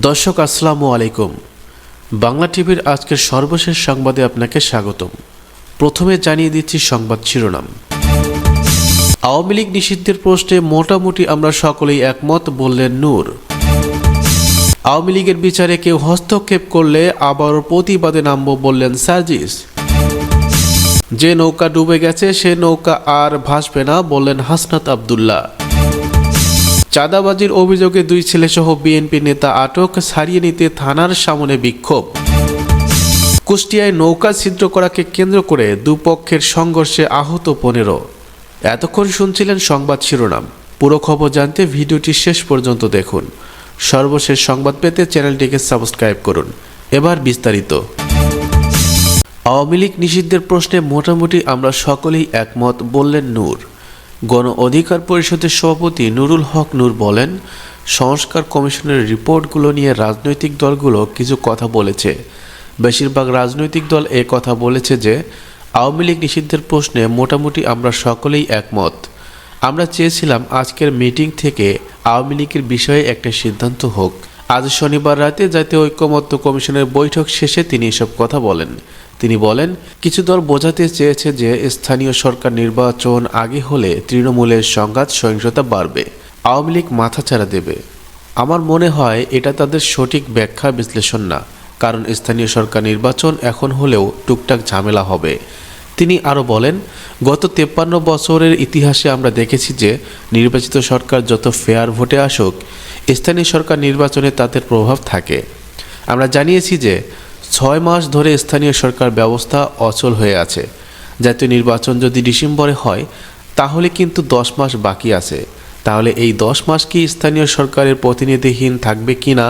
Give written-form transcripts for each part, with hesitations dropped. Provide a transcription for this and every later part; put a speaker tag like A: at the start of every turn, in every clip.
A: দর্শক আসসালামু আলাইকুম। বাংলা টিভির আজকের সর্বশেষ সংবাদে আপনাকে স্বাগতম। প্রথমে জানিয়ে দিচ্ছি সংবাদ শিরোনাম। আওয়ামী লীগ নিষিদ্ধের প্রশ্নে মোটামুটি আমরা সকলেই একমত, বললেন নূর। আওয়ামী লীগের বিচারে কেউ হস্তক্ষেপ করলে আবারও প্রতিবাদে নামব, বললেন সার্জিস। যে নৌকা ডুবে গেছে সে নৌকা আর ভাসবে না, বললেন হাসনাত আব্দুল্লাহ। চাঁদাবাজির অভিযোগে 2 ছেলেসহ বিএনপি নেতা আটক, ছাড়িয়ে নিতে থানার সামনে বিক্ষোভ। কুষ্টিয়ায় নৌকা ছিদ্র করাকে কেন্দ্র করে দুপক্ষের সংঘর্ষে আহত 15। এতক্ষণ শুনছিলেন সংবাদ শিরোনাম। পুরো খবর জানতে ভিডিওটি শেষ পর্যন্ত দেখুন। সর্বশেষ সংবাদ পেতে চ্যানেলটিকে সাবস্ক্রাইব করুন। এবার বিস্তারিত। আওয়ামী লীগ নিষিদ্ধের প্রশ্নে মোটামুটি আমরা সকলেই একমত, বললেন নূর। গণ অধিকার পরিষদের সভাপতি নুরুল হক নূর বলেন, সংস্কার কমিশনের রিপোর্টগুলো নিয়ে রাজনৈতিক দলগুলো কিছু কথা বলেছে। বেশিরভাগ রাজনৈতিক দল এ কথা বলেছে যে আওয়ামী লীগ নিষিদ্ধের প্রশ্নে মোটামুটি আমরা সকলেই একমত। আমরা চেয়েছিলাম আজকের মিটিং থেকে আওয়ামী লীগের বিষয়ে একটা সিদ্ধান্ত হোক। আজ শনিবার রাতে জাতীয় ঐক্যমত্য কমিশনের বৈঠক শেষে তিনি এসব কথা বলেন। তিনি বলেন, কিছু দল বোঝাতে চেয়েছে যে স্থানীয় সরকার নির্বাচন আগে হলে তৃণমূলের সংঘাত সহিংসতা বাড়বে, আওয়ামী লীগ মাথাচাড়া দেবে। আমার মনে হয় এটা তাদের সঠিক ব্যাখ্যা বিশ্লেষণ না, কারণ স্থানীয় সরকার নির্বাচন এখন হলেও টুকটাক ঝামেলা হবে। তিনি আরও বলেন, গত 53 বছরের ইতিহাসে আমরা দেখেছি যে নির্বাচিত সরকার যত ফেয়ার ভোটে আসুক, স্থানীয় সরকার নির্বাচনে তাদের প্রভাব থাকে। আমরা জানিয়েছি যে 6 মাস ধরে স্থানীয় সরকার ব্যবস্থা অচল হয়ে আছে। জাতীয় নির্বাচন যদি ডিসেম্বরে হয় তাহলে কিন্তু 10 মাস বাকি আছে। তাহলে এই 10 মাস কি স্থানীয় সরকারের প্রতিনিধিহীন থাকবে কিনা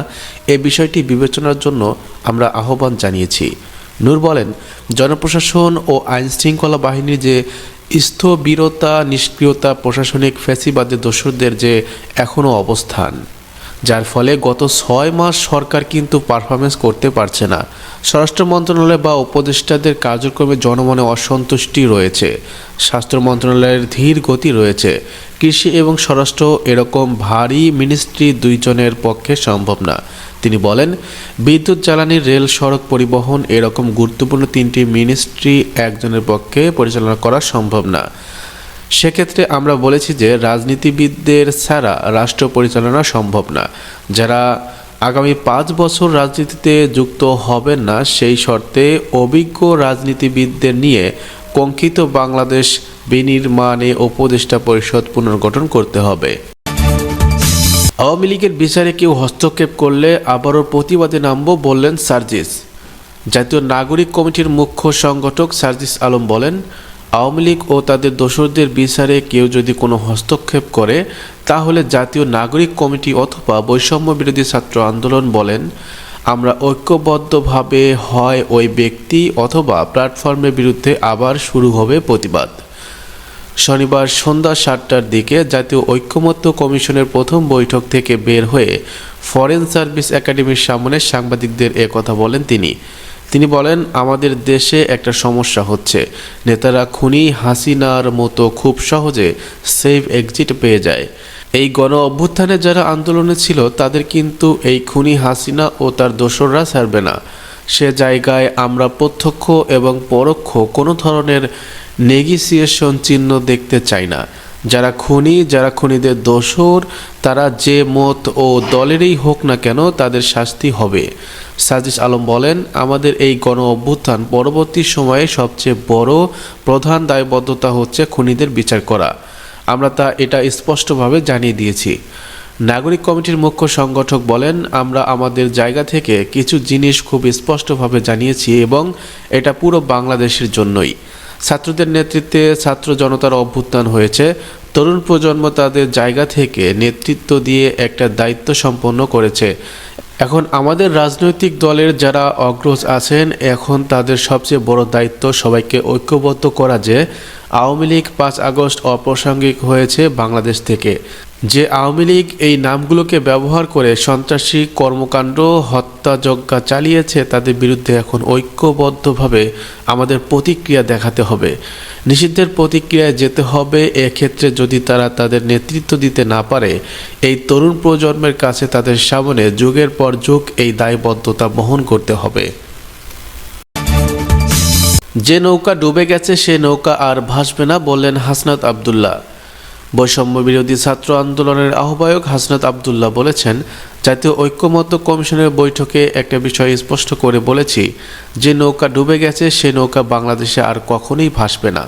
A: এ বিষয়টি বিবেচনার জন্য আমরা আহ্বান জানিয়েছি। নূর বলেন, জনপ্রশাসন ও আইনশৃঙ্খলা বাহিনীর যে স্থবিরতা, নিষ্ক্রিয়তা, প্রশাসনিক ফ্যাসিবাদের দোসরদের যে এখনও অবস্থান, যার ফলে গত 6 মাস সরকার কিন্তু পারফরমেন্স করতে পারছে না। স্বরাষ্ট্র মন্ত্রণালয় বা উপদেষ্টাদের কার্যক্রমে জনমনে অসন্তুষ্টি রয়েছে। স্বাস্থ্য মন্ত্রণালয়ের ধীর গতি রয়েছে। কৃষি এবং স্বরাষ্ট্র এরকম ভারী মিনিস্ট্রি 2 জনের পক্ষে সম্ভব না। তিনি বলেন, বিদ্যুৎ, জ্বালানি, রেল, সড়ক পরিবহন এরকম গুরুত্বপূর্ণ 3টি মিনিস্ট্রি একজনের পক্ষে পরিচালনা করা সম্ভব না। সেক্ষেত্রে আমরা বলেছি যে রাজনীতিবিদদের ছাড়া রাষ্ট্র পরিচালনা সম্ভব না। যারা আগামী 5 বছর রাজনীতিতে যুক্ত হবেন না, সেই শর্তে অভিজ্ঞ রাজনীতিবিদদের নিয়ে কঙ্কিত বাংলাদেশ বিনির্মাণে উপদেষ্টা পরিষদ পুনর্গঠন করতে হবে। আওয়ামী লীগের বিচারে কেউ হস্তক্ষেপ করলে আবারও প্রতিবাদে নামব, বললেন সার্জিস। জাতীয় নাগরিক কমিটির মুখ্য সংগঠক সার্জিস আলম বলেন, আওয়ামী লীগ ও তাদের দোসরদের বিচারে কেউ যদি কোনো হস্তক্ষেপ করে তাহলে জাতীয় নাগরিক কমিটি অথবা বৈষম্য বিরোধী ছাত্র আন্দোলন বলেন, আমরা ঐক্যবদ্ধভাবে হয় ওই ব্যক্তি অথবা প্ল্যাটফর্মের বিরুদ্ধে আবার শুরু হবে প্রতিবাদ। শনিবার সন্ধ্যা 7টার দিকে জাতীয় ঐক্যমত্য কমিশনের প্রথম বৈঠক থেকে বের হয়ে ফরেন সার্ভিস একাডেমির সামনে সাংবাদিকদের কথা বলেন তিনি বলেন, আমাদের দেশে একটা সমস্যা হচ্ছে। নেতারা খুনি হাসিনার মতো খুব সহজে সেফ এক্সিট পেয়ে যায়। এই গণ অভ্যুত্থানে যারা আন্দোলনে ছিল তাদের কিন্তু এই খুনি হাসিনা ও তার দোসররা ছাড়বে না। সে জায়গায় আমরা প্রত্যক্ষ এবং পরোক্ষ কোনো ধরনের নেগোসিয়েশন চিহ্ন দেখতে চাই না। যারা খুনি, যারা খুনিদের দোসর, তারা যে মত ও দলেরই হোক না কেন তাদের শাস্তি হবে। সার্জিস আলম বলেন, আমাদের এই গণ অভ্যুত্থান পরবর্তী সময়ে সবচেয়ে বড় প্রধান দায়বদ্ধতা হচ্ছে খুনিদের বিচার করা। আমরা এটা স্পষ্টভাবে জানিয়ে দিয়েছি। নাগরিক কমিটির মুখ্য সংগঠক বলেন, আমরা আমাদের জায়গা থেকে কিছু জিনিস খুব স্পষ্টভাবে জানিয়েছি এবং এটা পুরো বাংলাদেশের জন্যই। ছাত্রদের নেতৃত্বে ছাত্র জনতার অভ্যুত্থান হয়েছে। তরুণ প্রজন্ম তাদের জায়গা থেকে নেতৃত্ব দিয়ে একটা দায়িত্ব সম্পন্ন করেছে। এখন আমাদের রাজনৈতিক দলের যারা অগ্রজ আছেন, এখন তাদের সবচেয়ে বড় দায়িত্ব সবাইকে ঐক্যবদ্ধ করা যে আওয়ামী লীগ 5 আগস্ট অপ্রাসঙ্গিক হয়েছে বাংলাদেশ থেকে। যে আওয়ামী লীগ এই নামগুলোকে ব্যবহার করে সন্ত্রাসী কর্মকাণ্ড হত্যাযজ্ঞ চালিয়েছে তাদের বিরুদ্ধে এখন ঐক্যবদ্ধভাবে আমাদের প্রতিক্রিয়া দেখাতে হবে, নিষিদ্ধের প্রতিক্রিয়ায় যেতে হবে। এক্ষেত্রে যদি তারা তাদের নেতৃত্ব দিতে না পারে, এই তরুণ প্রজন্মের কাছে তাদের সামনে যুগের পর যুগ এই দায়বদ্ধতা বহন করতে হবে। যে নৌকা ডুবে গেছে সে নৌকা আর ভাসবে না, বললেন হাসনাত আবদুল্লাহ। বৈষম্য বিরোধী ছাত্র আন্দোলনের আহ্বায়ক হাসনাত আবদুল্লাহ বলেছেন, জাতীয় ঐক্যমত্য কমিশনের বৈঠকে একটা বিষয় স্পষ্ট করে বলেছি, যে নৌকা ডুবে গেছে সে নৌকা বাংলাদেশে আর কখনোই ভাসবে না।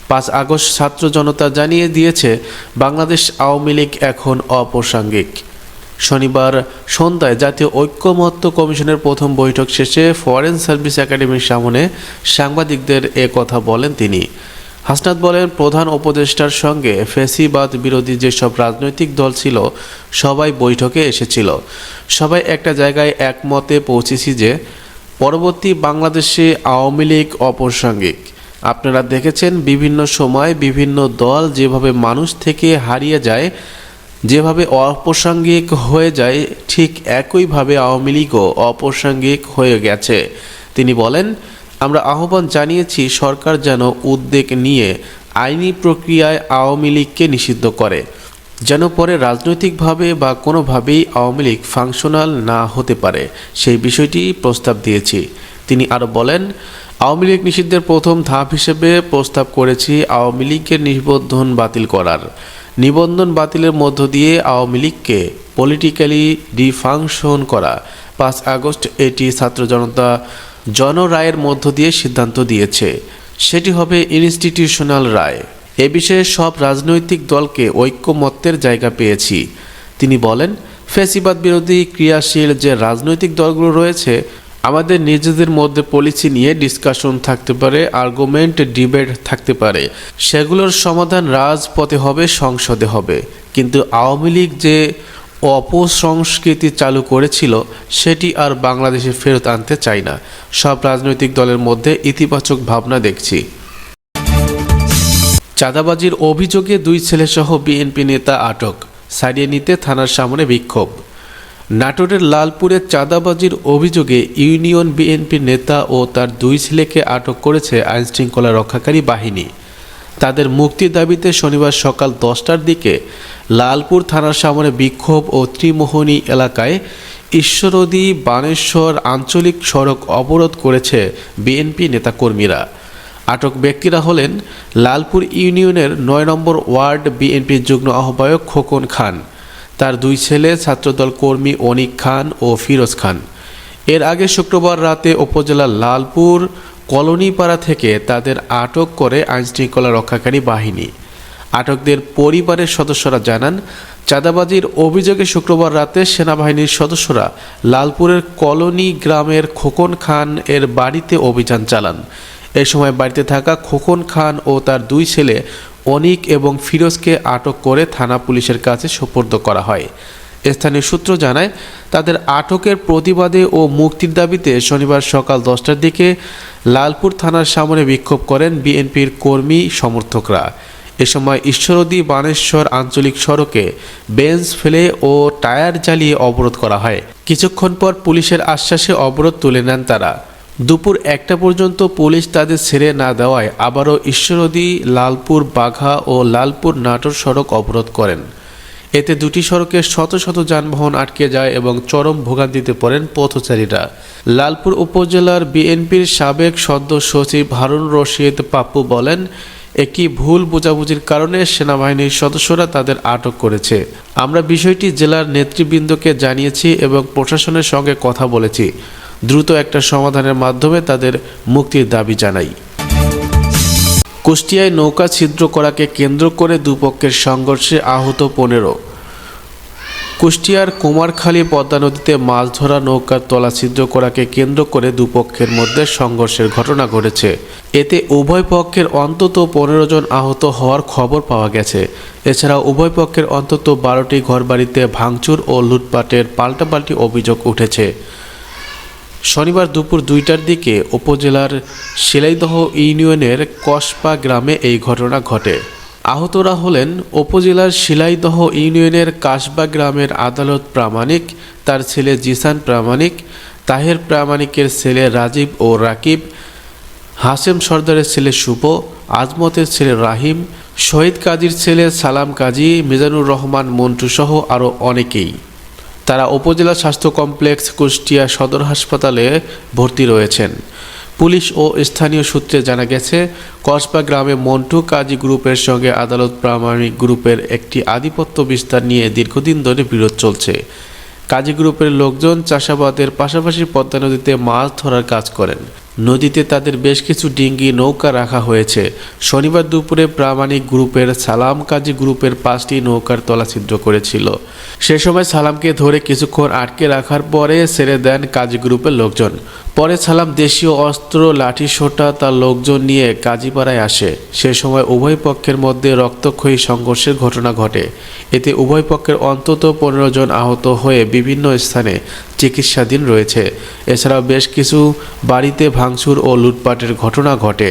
A: 5 আগস্ট ছাত্র জনতা জানিয়ে দিয়েছে বাংলাদেশ আওয়ামী লীগ এখন অপ্রাসঙ্গিক। শনিবার সন্ধ্যায় জাতীয় ঐক্যমত্য কমিশনের প্রথম বৈঠক শেষে ফরেন সার্ভিস একাডেমির সামনে সাংবাদিকদের এ কথা বলেন তিনি। হাসনাত বলেন, প্রধান উপদেষ্টার সঙ্গে ফ্যাসিবাদ বিরোধী যেসব রাজনৈতিক দল ছিল সবাই বৈঠকে এসেছিল। সবাই একটা জায়গায় একমতে পৌঁছেছি যে পরবর্তী বাংলাদেশে আওয়ামী লীগ অপ্রাসঙ্গিক। আপনারা দেখেছেন বিভিন্ন সময় বিভিন্ন দল যেভাবে মানুষ থেকে হারিয়ে যায়, যেভাবে অপ্রাসঙ্গিক হয়ে যায়, ঠিক একইভাবে আওয়ামী লীগও অপ্রাসঙ্গিক হয়ে গেছে। তিনি বলেন, আমরা আহ্বান জানিয়েছি সরকার যেন উদ্যোগ নিয়ে আইনি প্রক্রিয়ায় আওয়ামী লীগকে নিষিদ্ধ করে, যেন পরে রাজনৈতিকভাবে বা কোনোভাবেই আওয়ামী লীগ ফাংশনাল না হতে পারে, সেই বিষয়টি প্রস্তাব দিয়েছি। তিনি আরও বলেন, আওয়ামী লীগ নিষিদ্ধের প্রথম ধাপ হিসেবে প্রস্তাব করেছি আওয়ামী লীগের নিবন্ধন বাতিল করার। নিবন্ধন বাতিলের মধ্য দিয়ে আওয়ামী লীগকে পলিটিক্যালি ডিফাংশন করা। 5 আগস্ট এটি ছাত্র জনতা জনরায়ের মধ্য দিয়ে সিদ্ধান্ত দিয়েছে, সেটি হবে ইনস্টিটিউশনাল রায়। এ বিষয়ে সব রাজনৈতিক দলকে ঐক্যমত্যের জায়গা পেয়েছি। তিনি বলেন, ফ্যাসিবাদ বিরোধী ক্রিয়াশীল যে রাজনৈতিক দলগুলো রয়েছে, আমাদের নিজেদের মধ্যে পলিসি নিয়ে ডিসকাশন থাকতে পারে, আর্গুমেন্ট ডিবেট থাকতে পারে, সেগুলোর সমাধান রাজপথে হবে, সংসদে হবে। কিন্তু আওয়ামী লীগ যে অপসংস্কৃতি চালু করেছিল সেটি আর বাংলাদেশে ফেরত আনতে চাই না। সব রাজনৈতিক দলের মধ্যে ইতিবাচক ভাবনা দেখছি। চাঁদাবাজির অভিযোগে 2 ছেলেসহ বিএনপি নেতা আটক, সারিয়ে নিতে থানার সামনে বিক্ষোভ। নাটোরের লালপুরে চাঁদাবাজির অভিযোগে ইউনিয়ন বিএনপি নেতা ও তার 2 ছেলেকে আটক করেছে আইনশৃঙ্খলা রক্ষাকারী বাহিনী। তাদের মুক্তির দাবিতে শনিবার সকাল 10টার দিকে লালপুর থানার সামনে বিক্ষোভ ও ত্রিমোহনী এলাকায় ঈশ্বরদী বানেশ্বর আঞ্চলিক সড়ক অবরোধ করেছে বিএনপি নেতাকর্মীরা। আটক ব্যক্তিরা হলেন লালপুর ইউনিয়নের 9 নম্বর ওয়ার্ড বিএনপির যুগ্ম আহ্বায়ক খোকন খান, তার 2 ছেলে ছাত্রদল কর্মী অনিক খান ও ফিরোজ খান। এর আগে শুক্রবার রাতে উপজেলার লালপুর কলোনিপাড়া থেকে তাদের আটক করে আইনশৃঙ্খলা রক্ষাকারী বাহিনী। আটকদের পরিবারের সদস্যরা জানান, চাঁদাবাজির অভিযোগে শুক্রবার রাতে সেনাবাহিনীর সদস্যরা লালপুরের কলোনি গ্রামের খোকন খান এর বাড়িতে অভিযান চালান। এ সময় বাড়িতে থাকা খোকন খান ও তার 2 ছেলে অনিক এবং ফিরোজকে আটক করে থানা পুলিশের কাছে সোপর্দ করা হয়। স্থানীয় সূত্র জানায়, তাদের আটকের প্রতিবাদে ও মুক্তির দাবিতে শনিবার সকাল 10টার দিকে লালপুর থানার সামনে বিক্ষোভ করেন বিএনপির কর্মী সমর্থকরা। এ সময় ঈশ্বরদী বানেশ্বর আঞ্চলিক সড়কে বেঞ্চ ফেলে ও টায়ার জ্বালিয়ে অবরোধ করা হয়। কিছুক্ষণ পর পুলিশের আশ্বাসে অবরোধ তুলে নেন তারা। দুপুর 1টা পর্যন্ত পুলিশ তাদের ছেড়ে না দেওয়ায় আবারও ঈশ্বরদী লালপুর বাঘা ও লালপুর নাটোর সড়ক অবরোধ করেন। এতে 2টি সড়কে শত শত যানবাহন আটকে যায় এবং চরম ভোগান্তিতে পড়েন পথচারীরা। লালপুর উপজেলার বিএনপির সাবেক সদস্য সচিব হারুন রশিদ পাপ্পু বলেন, একটি ভুল বোঝাবুঝির কারণে সেনাবাহিনীর সদস্যরা তাদের আটক করেছে। আমরা বিষয়টি জেলার নেতৃবৃন্দকে জানিয়েছি এবং প্রশাসনের সঙ্গে কথা বলেছি। দ্রুত একটা সমাধানের মাধ্যমে তাদের মুক্তির দাবি জানাই। কুষ্টিয়ায় নৌকা ছিদ্র করাকে কেন্দ্র করে দুপক্ষের সংঘর্ষে আহত 15। কুষ্টিয়ার কুমারখালী পদ্মা নদীতে মাছ ধরা নৌকার তলা ছিদ্র করাকে কেন্দ্র করে দুপক্ষের মধ্যে সংঘর্ষের ঘটনা ঘটেছে। এতে উভয় পক্ষের অন্তত 15 জন আহত হওয়ার খবর পাওয়া গেছে। এছাড়াও উভয় পক্ষের অন্তত 12টি ঘরবাড়িতে ভাঙচুর ও লুটপাটের পাল্টাপাল্টি অভিযোগ উঠেছে। শনিবার দুপুর 2টার দিকে উপজেলার শিলাইদহ ইউনিয়নের কসপা গ্রামে এই ঘটনা ঘটে। আহতরা হলেন উপজেলার শিলাইদহ ইউনিয়নের কাশবা গ্রামের আদালত প্রামাণিক, তার ছেলে জিসান প্রামাণিক, তাহের প্রামাণিকের ছেলে রাজীব ও রাকিব, হাসেম সর্দারের ছেলে শুভ, আজমতের ছেলে রাহিম, শহীদ কাজীর ছেলে সালাম কাজী, মিজানুর রহমান মন্টু সহ আরও অনেকেই। তারা উপজেলা স্বাস্থ্য কমপ্লেক্স কুষ্টিয়া সদর হাসপাতালে ভর্তি রয়েছেন। পুলিশ ও স্থানীয় সূত্রে জানা গেছে, কসবা গ্রামে মন্টু কাজী গ্রুপের সঙ্গে আদালত প্রামাণিক গ্রুপের একটি আধিপত্য বিস্তার নিয়ে দীর্ঘদিন ধরে বিরোধ চলছে। কাজী গ্রুপের লোকজন চাষাবাদের পাশাপাশি পদ্মা নদীতে মাছ ধরার কাজ করেন। নদীতে তাদের বেশ কিছু ডিঙ্গি নৌকা রাখা হয়েছে। শনিবার দুপুরে প্রামাণিক গ্রুপের সালাম কাজী গ্রুপের 5টি নৌকার তলাছিদ্র করেছিল। সে সময় সালামকে ধরে কিছুক্ষণ আটকে রাখার পরে ছেড়ে দেন কাজী গ্রুপের লোকজন। পরে সালাম দেশীয় অস্ত্র, লাঠি সোঁটা তার লোকজন নিয়ে কাজীপাড়ায় আসে। সে সময় উভয় পক্ষের মধ্যে রক্তক্ষয়ী সংঘর্ষের ঘটনা ঘটে। এতে উভয় পক্ষের অন্তত 15 জন আহত হয়ে বিভিন্ন স্থানে চিকিৎসাধীন রয়েছে। এছাড়াও বেশ কিছু বাড়িতে ভাঙচুর ও লুটপাটের ঘটনা ঘটে।